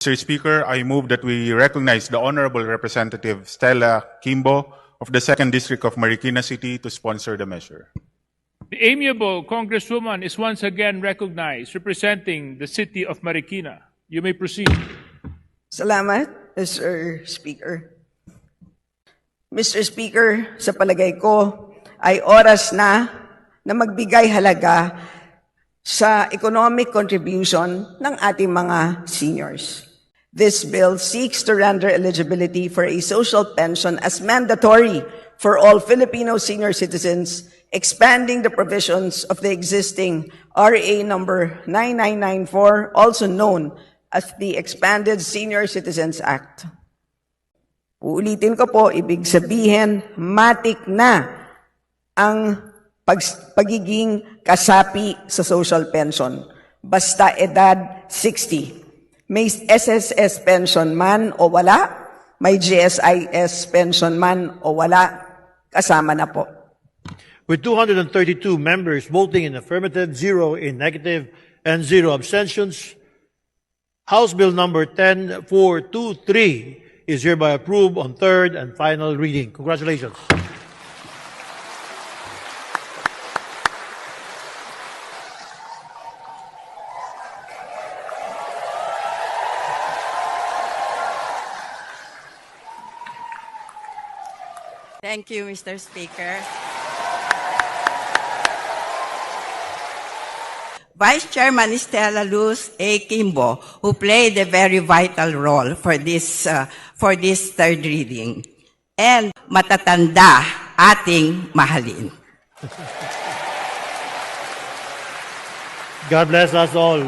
Mr. Speaker, I move that we recognize the Honorable Representative Stella Kimbo of the 2nd District of Marikina City to sponsor the measure. The amiable Congresswoman is once again recognized, representing the city of Marikina. You may proceed. Salamat, Mr. Speaker. Mr. Speaker, sa palagay ko ay oras na magbigay halaga sa economic contribution ng ating mga seniors. This bill seeks to render eligibility for a social pension as mandatory for all Filipino senior citizens, expanding the provisions of the existing RA number 9994, also known as the Expanded Senior Citizens Act. Uulitin ko po, ibig sabihin, matik na ang pagiging kasapi sa social pension. Basta edad 60. May SSS pension man o wala, may GSIS pension man o wala, kasama na po. With 232 members voting in affirmative, 0 in negative, and 0 abstentions, House Bill number 10423 is hereby approved on third and final reading. Congratulations. Thank you, Mr. Speaker. Vice Chairman Stella Luz A. Kimbo, who played a very vital role for this third reading. And matatanda ating mahalin. God bless us all.